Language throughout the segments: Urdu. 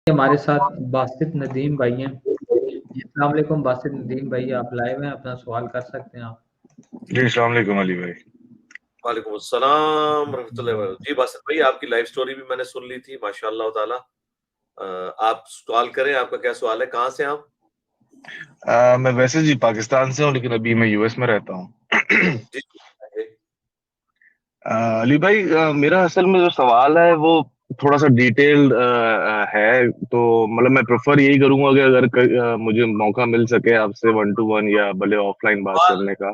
ہمارے ساتھ باسط ندیم بھائی ہیں. جی السلام علیکم باسط ندیم بھائی، آپ لائیو ہیں، اپنا سوال کر سکتے ہیں آپ. جی السلام علیکم علی بھائی. وعلیکم السلام رحمۃ اللہ وبرکاتہ. جی باسط بھائی، آپ کی لائف سٹوری بھی میں نے سن لی تھی، ماشاء اللہ تعالی. آپ سوال کریں، آپ کا کیا سوال ہے؟ کہاں سے آپ؟ میں ویسے جی پاکستان سے ہوں، لیکن ابھی میں یو ایس میں رہتا ہوں. جی علی بھائی، میرا اصل میں جو سوال ہے وہ تھوڑا سا ڈیٹیل ہے، تو مطلب میں پریفر یہی کروں گا کہ اگر مجھے موقع مل سکے آپ سے 1 to 1 یا بھلے آف لائن بات سوال کرنے کا.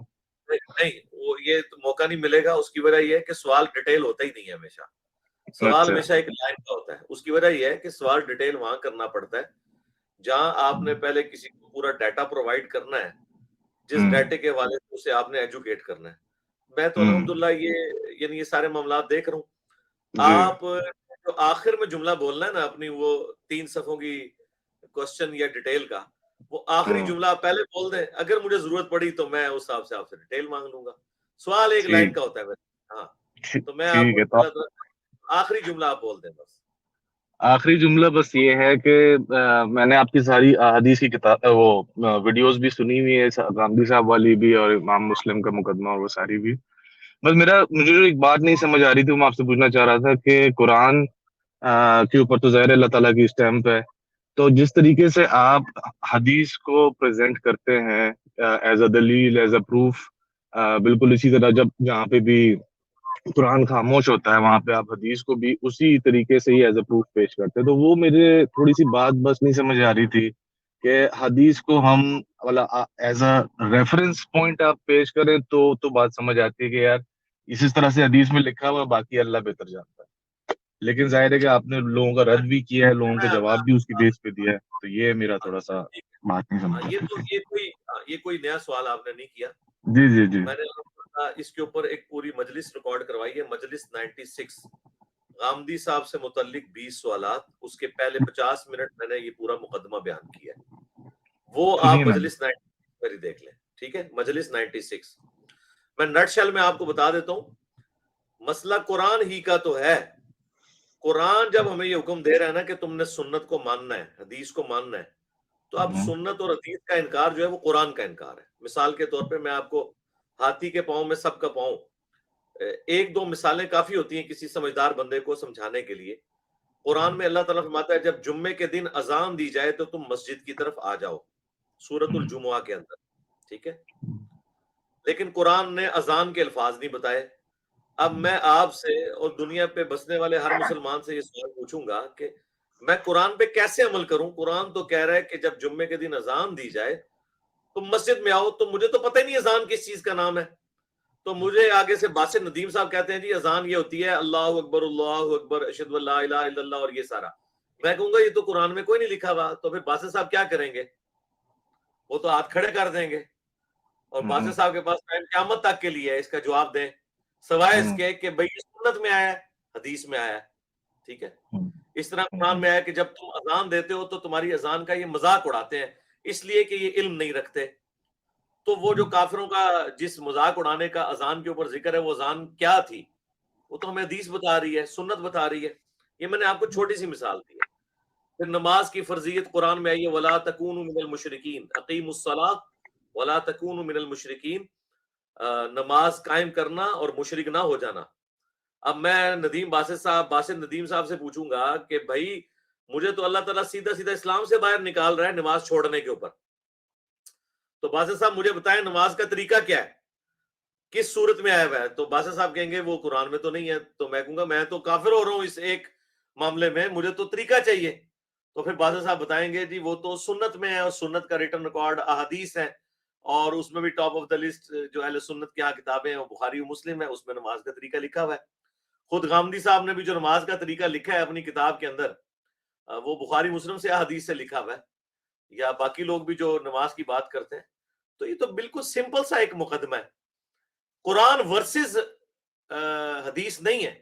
نہیں، وہ یہ موقع نہیں ملے گا. اس کی وجہ یہ ہے کہ سوال ڈیٹیل ہوتا ہی نہیں ہے. ہمیشہ سوال ہمیشہ ایک لائن کا ہوتا ہے. اس کی وجہ یہ ہے کہ سوال ڈیٹیل وہاں کرنا پڑتا ہے جہاں آپ نے پہلے کسی کو پورا ڈیٹا پرووائڈ کرنا ہے، جس ڈیٹے کے حوالے سے اسے آپ نے ایجوکیٹ کرنا ہے. میں تو الحمدللہ یہ سارے معاملات دیکھ رہا ہوں. آپ جو آخر میں جملہ بولنا ہے نا اپنی وہ 3 صفحوں کی کوسچن یا ڈیٹیل کا، وہ آخری جملہ آپ پہلے بول دیں. اگر مجھے ضرورت پڑی تو میں اس حساب سے آپ سے ڈیٹیل مانگ لوں گا. سوال ایک لائن کا ہوتا ہے ویسے. ہاں تو میں آپ ٹھیک ہے. تو کو آخری جملہ آپ بول دیں بس. آخری جملہ بس یہ ہے کہ میں نے آپ کی ساری حدیث کی کتاب وہ ویڈیوز بھی سنی ہوئی ہے، غامدی صاحب والی بھی اور امام مسلم کا مقدمہ اور وہ ساری بھی. بس مجھے جو ایک بات نہیں سمجھ آ رہی تھی وہ میں آپ سے پوچھنا چاہ رہا تھا کہ قرآن کے اوپر تو ظاہر اللہ تعالیٰ کی اسٹیمپ ہے، تو جس طریقے سے آپ حدیث کو پریزنٹ کرتے ہیں ایز اے دلیل، ایز اے پروف، بالکل اسی طرح جہاں پہ بھی قرآن خاموش ہوتا ہے وہاں پہ آپ حدیث کو بھی اسی طریقے سے ہی ایز اے پروف پیش کرتے ہیں. تو وہ میرے تھوڑی سی بات بس نہیں سمجھ آ رہی تھی کہ حدیث کو ہم ایز اے ریفرنس پوائنٹ آپ پیش کریں تو بات سمجھ آتی ہے کہ یار اس طرح سے حدیث میں لکھا ہوا، باقی اللہ بہتر جانتا ہے. لیکن ظاہر ہے کہ آپ نے لوگوں کا رد بھی کیا ہے، لوگوں کا جواب بھی اس کی بیس پہ دیا ہے، تو یہ میرا تھوڑا سا بات نہیں سمجھ آتی تھی. یہ کوئی نیا سوال آپ نے نہیں کیا. جی جی جی. میں نے اس کے اوپر ایک پوری مجلس ریکارڈ کروائی ہے، مجلس 96، غامدی صاحب سے متعلق 20 سوالات. اس کے پہلے 50 منٹ میں نے یہ پورا مقدمہ بیان کیا ہے. وہ آپ مجلس 96 پر ہی دیکھ لیں. ٹھیک ہے، مجلس 96. میں نٹ شیل میں آپ کو بتا دیتا ہوں. مسئلہ قرآن ہی کا تو ہے. قرآن جب ہمیں یہ حکم دے رہا ہے نا کہ تم نے سنت کو ماننا ہے، حدیث کو ماننا ہے، تو اب سنت اور حدیث کا انکار جو ہے وہ قرآن کا انکار ہے. مثال کے طور پہ میں آپ کو ہاتھی کے پاؤں میں سب کا پاؤں، 1-2 مثالیں کافی ہوتی ہیں کسی سمجھدار بندے کو سمجھانے کے لیے. قرآن میں اللہ تعالیٰ فرماتا ہے جب جمعے کے دن اذان دی جائے تو تم مسجد کی طرف آ جاؤ، سورۃ الجمعہ کے اندر. ٹھیک ہے، لیکن قرآن نے اذان کے الفاظ نہیں بتائے. اب میں آپ سے اور دنیا پہ بسنے والے ہر مسلمان سے یہ سوال پوچھوں گا کہ میں قرآن پہ کیسے عمل کروں؟ قرآن تو کہہ رہا ہے کہ جب جمعے کے دن اذان دی جائے تم مسجد میں آؤ. تو مجھے تو پتہ ہی نہیں اذان کس چیز کا نام ہے. تو مجھے آگے سے باسط ندیم صاحب کہتے ہیں جی اذان یہ ہوتی ہے اللہ اکبر اشہد ان لا الہ الا اللہ اور یہ سارا. میں کہوں گا یہ تو قرآن میں کوئی نہیں لکھا ہوا. تو پھر باسط صاحب کیا کریں گے؟ وہ تو ہاتھ کھڑے کر دیں گے. اور باسط صاحب کے پاس ٹائم قیامت تک کے لیے ہے اس کا جواب دیں، سوائے اس کے کہ بھئی سنت میں آیا ہے، حدیث میں آیا ہے. ٹھیک ہے، اس طرح قرآن میں آیا کہ جب تم اذان دیتے ہو تو تمہاری اذان کا یہ مذاق اڑاتے ہیں اس لیے کہ یہ علم نہیں رکھتے. تو وہ جو کافروں کا جس مذاق اڑانے کا اذان کے اوپر ذکر ہے وہ اذان کیا تھی؟ وہ تو ہمیں حدیث بتا رہی ہے، سنت بتا رہی ہے. یہ میں نے آپ کو چھوٹی سی مثال دی ہے. پھر نماز کی فرضیت قرآن میں آئی ہے وَلَا تَكُونُوا مِنَ الْمُشْرِكِينَ اقیموا الصَّلَاةَ وَلَا تَكُونُوا مِنَ الْمُشْرِكِينَ، نماز قائم کرنا اور مشرک نہ ہو جانا. اب میں باسط ندیم صاحب سے پوچھوں گا کہ بھائی مجھے تو اللہ تعالیٰ سیدھا سیدھا اسلام سے باہر نکال رہا ہے نماز چھوڑنے کے اوپر. تو باسط صاحب مجھے بتائیں نماز کا طریقہ کیا ہے، کس صورت میں آیا ہوا ہے؟ تو باسط صاحب کہیں گے وہ قرآن میں تو نہیں ہے. تو میں کہوں گا میں تو کافر ہو رہا ہوں اس ایک معاملے میں، مجھے تو طریقہ چاہیے. تو پھر باسط صاحب بتائیں گے جی وہ تو سنت میں ہے اور سنت کا ریٹن ریکارڈ احادیث ہے، اور اس میں بھی ٹاپ آف دا لسٹ جو اہل سنت کی کتابیں ہیں وہ بخاری و مسلم ہے، اس میں نماز کا طریقہ لکھا ہوا ہے. خود غامدی صاحب نے بھی جو نماز کا طریقہ لکھا ہے اپنی کتاب کے اندر وہ بخاری مسلم سے احادیث سے لکھا ہوا ہے، یا باقی لوگ بھی جو نماز کی بات کرتے ہیں. تو یہ تو بالکل سمپل سا ایک مقدمہ ہے. قرآن ورسز حدیث نہیں ہے.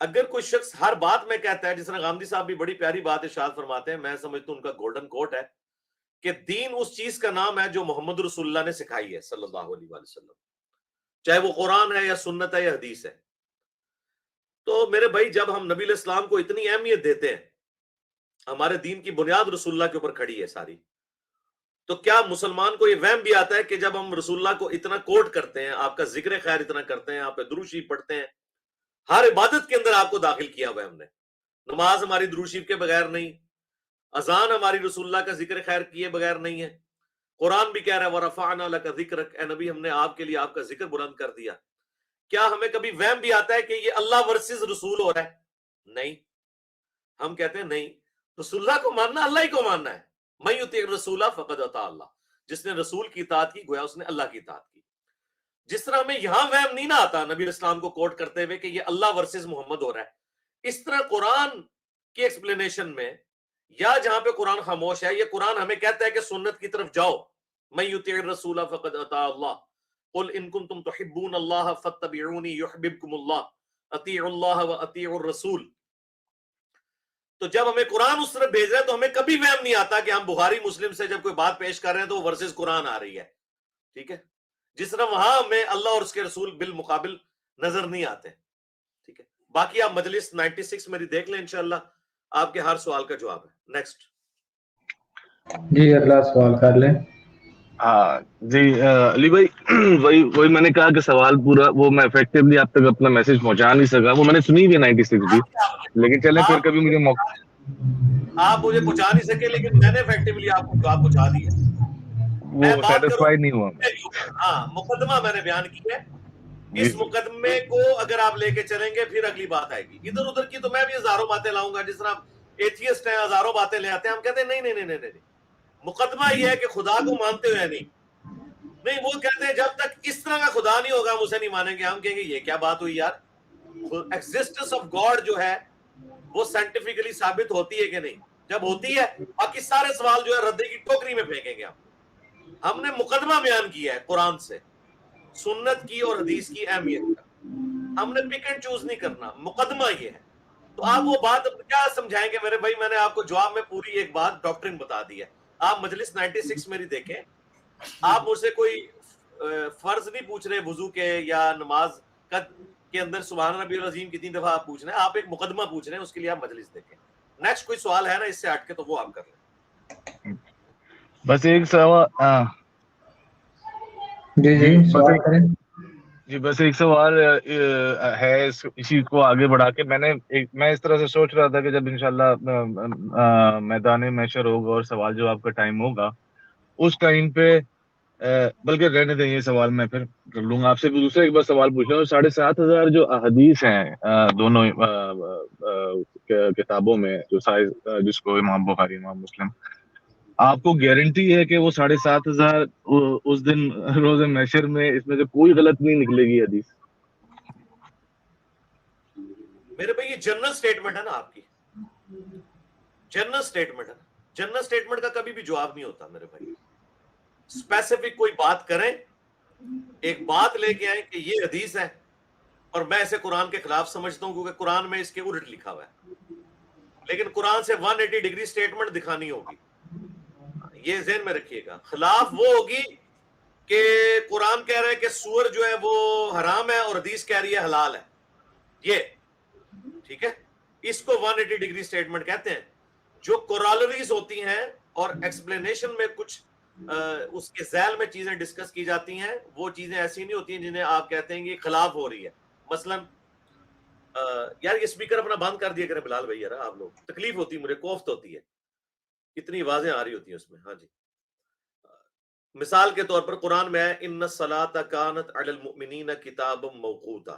اگر کوئی شخص ہر بات میں کہتا ہے، جس طرح غامدی صاحب بھی بڑی پیاری بات ارشاد فرماتے ہیں، میں سمجھتا ہوں ان کا گولڈن کوٹ ہے کہ دین اس چیز کا نام ہے جو محمد رسول اللہ نے سکھائی ہے صلی اللہ علیہ وآلہ وسلم، چاہے وہ قرآن ہے یا سنت ہے یا حدیث ہے. تو میرے بھائی جب ہم نبی علیہ السلام کو اتنی اہمیت دیتے ہیں ہمارے دین کی بنیاد رسول اللہ کے اوپر کھڑی ہے ساری. تو کیا مسلمان کو یہ وہم بھی آتا ہے کہ جب ہم رسول اللہ کو اتنا کوٹ کرتے ہیں, آپ کا ذکر خیر اتنا کرتے ہیں, آپ پہ درود شریف پڑھتے ہیں, ہر عبادت کے اندر آپ کو داخل کیا ہوا ہے ہم نے, نماز ہماری درود شریف کے بغیر نہیں, اذان ہماری رسول اللہ کا ذکر خیر کیے بغیر نہیں ہے, قرآن بھی کہہ رہا ہے وَرَفَعْنَا لَكَ ذِكْرَكَ, اے نبی ہم نے آپ کے لیے آپ کا ذکر بلند کر دیا. کیا ہمیں کبھی وہم بھی آتا ہے کہ یہ اللہ ورسز رسول ہو رہا ہے؟ نہیں, ہم کہتے ہیں نہیں, رسول اللہ کو ماننا اللہ ہی کو ماننا ہے. مَن یُطِعِ الرَّسُولَ فَقَدْ اطاع اللہ, جس نے رسول کی اطاعت کی گویا اس نے اللہ کی اطاعت کی. جس طرح ہمیں یہاں وہم نہیں نہ آتا نبی اسلام کو کوٹ کرتے ہوئے کہ یہ اللہ ورسز محمد ہو رہا ہے, اس طرح قرآن کی ایکسپلینیشن میں یا جہاں پہ قرآن خاموش ہے, یہ قرآن ہمیں کہتا ہے کہ سنت کی طرف جاؤ. مَن یُطِعِ الرَّسُولَ فَقَدْ اطاع اللہ, قُلْ إِن كُنتُمْ تُحِبُّونَ اللَّهَ فَاتَّبِعُونِي يُحْبِبْكُمُ اللَّهُ أَطِيعُوا اللَّهَ وَأَطِيعُوا الرَّسُولَ. تو جب ہمیں قرآن اس طرح بھیج رہا ہے تو ہمیں کبھی وہم نہیں آتا کہ ہم بخاری مسلم سے جب کوئی بات پیش کر رہے ہیں تو وہ ورسز قرآن آ رہی ہے. ٹھیک ہے, جس طرح وہاں ہمیں اللہ اور اس کے رسول بالمقابل نظر نہیں آتے. ٹھیک ہے, باقی آپ مجلس 96 میری دیکھ لیں, انشاءاللہ آپ کے ہر سوال کا جواب ہے. نیکسٹ. جی اللہ سوال کر لیں. ہاں جی علی بھائی, وہی میں نے کہا کہ سوال پورا وہ میں افیکٹولی آپ تک اپنا میسج پہنچا نہیں سکا, وہ میں نے سنی بھی 96 بھی, لیکن چلیں پھر کبھی مجھے موقع. آپ مجھے پہنچا نہیں سکے لیکن میں نے افیکٹولی آپ کو جواب پہنچا دیا. میں وہ بات کروں, سیٹسفائی نہیں ہوا میں. ہاں مقدمہ میں نے بیان کی ہے, اس مقدمے کو اگر آپ لے کے چلیں گے پھر اگلی بات آئے گی. ادھر ادھر کی تو میں بھی ہزاروں باتیں لاؤں گا, جس طرح ایتھیسٹ ہیں ہزاروں باتیں لے آتے ہیں, ہم کہتے ہیں نہیں نہیں نہیں نہیں, مقدمہ یہ ہے کہ خدا کو مانتے ہوئے نہیں, وہ کہتے ہیں جب تک اس طرح کا خدا نہیں ہوگا ہم اسے نہیں مانیں گے. ہم کہیں گے یہ کیا بات ہوئی یار, ایگزسٹنس آف گاڈ جو ہے وہ سائنٹیفکلی ثابت ہوتی ہے کہ نہیں؟ جب ہوتی ہے باقی سارے سوال جو ہے ردے کی ٹوکری میں پھینکیں گے. ہم نے مقدمہ بیان کیا ہے قرآن سے, سنت کی اور حدیث کی اہمیت کا. ہم نے پک اینڈ چوز نہیں کرنا, مقدمہ یہ ہے. تو آپ وہ بات کیا سمجھائیں گے میرے بھائی؟ میں نے آپ کو جواب میں پوری ایک بات ڈاکٹرن بتا دی ہے. آپ مجلس 96 میری دیکھیں, آپ مجھ سے کوئی فرض نہیں پوچھ رہے وضو کے یا نماز کے اندر سبحان ربی العظیم کتنی دفعہ آپ پوچھ رہے ہیں, آپ ایک مقدمہ پوچھ رہے ہیں, اس کے لیے آپ مجلس دیکھیں. نیکسٹ کوئی سوال ہے نا اس سے ہٹ کے تو وہ آپ کر لیں. بس ایک سوال. جی بس ایک سوال ہے اسی کو آگے بڑھا کے. میں اس طرح سے سوچ رہا تھا کہ جب انشاءاللہ میدان محشر ہوگا اور سوال جواب کا ٹائم ہوگا, اس ٹائم پہ بلکہ رہنے دیں یہ سوال میں پھر کر لوں گا آپ سے. دوسرا ایک بار سوال پوچھ رہا ہوں, 7,500 جو احادیث ہیں دونوں کتابوں میں, جس کو امام بخاری امام مسلم, آپ کو گارنٹی ہے کہ وہ 7,500 اس دن روز محشر میں اس میں سے کوئی غلط نہیں نکلے گی حدیث؟ میرے بھائی یہ جنرل سٹیٹمنٹ ہے نا, آپ کی جنرل سٹیٹمنٹ ہے. جنرل سٹیٹمنٹ کا کبھی بھی جواب نہیں ہوتا میرے بھائی. اسپیسیفک کوئی بات کریں, ایک بات لے کے آئیں کہ یہ حدیث ہے اور میں اسے قرآن کے خلاف سمجھتا ہوں کیونکہ قرآن میں اس کے الٹ لکھا ہوا ہے, لیکن قرآن سے 180 ڈگری سٹیٹمنٹ دکھانی ہوگی. یہ ذہن میں رکھیے گا. خلاف وہ ہوگی کہ قرآن کہہ رہے ہے کہ سور جو ہے وہ حرام ہے اور حدیث کہہ رہی ہے حلال ہے. یہ ٹھیک ہے, اس کو 180 ڈگری سٹیٹمنٹ کہتے ہیں. جو کورالریز ہوتی ہیں اور ایکسپلینیشن میں کچھ اس کے ذیل میں چیزیں ڈسکس کی جاتی ہیں, وہ چیزیں ایسی نہیں ہوتی ہیں جنہیں آپ کہتے ہیں کہ خلاف ہو رہی ہے. مثلا یار یہ اسپیکر اپنا بند کر دیا کریں بلال بھائی, یار آپ لوگ تکلیف ہوتی ہے, مجھے کوفت ہوتی ہے, اتنی آوازیں آ رہی ہوتی ہیں اس میں. ہاں جی, مثال کے طور پر قرآن میں ہے ان الصلاۃ کانت علی المؤمنین کتابا موقوتا,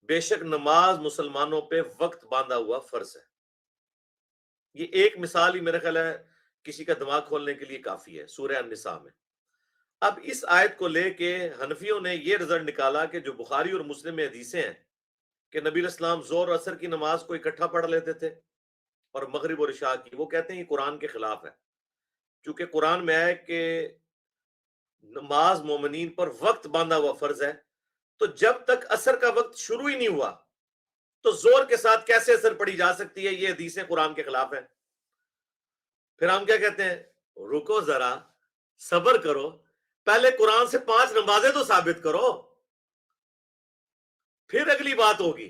بے شک نماز مسلمانوں پہ وقت باندھا ہوا فرض ہے. یہ ایک مثال ہی میرا خیال ہے کسی کا دماغ کھولنے کے لیے کافی ہے, سورہ النساء میں. اب اس آیت کو لے کے حنفیوں نے یہ رزلٹ نکالا کہ جو بخاری اور مسلم میں حدیثیں ہیں کہ نبی اسلام ظہر اور عصر کی نماز کو اکٹھا پڑھ لیتے تھے اور مغرب اور عشاء کی, وہ کہتے ہیں یہ قرآن کے خلاف ہے. چونکہ قرآن میں ہے کہ نماز مومنین پر وقت باندھا ہوا فرض ہے, تو جب تک عصر کا وقت شروع ہی نہیں ہوا تو زور کے ساتھ کیسے عصر پڑھی جا سکتی ہے؟ یہ حدیثیں قرآن کے خلاف ہیں. پھر ہم کیا کہتے ہیں, رکو ذرا صبر کرو, پہلے قرآن سے 5 نمازیں تو ثابت کرو, پھر اگلی بات ہوگی.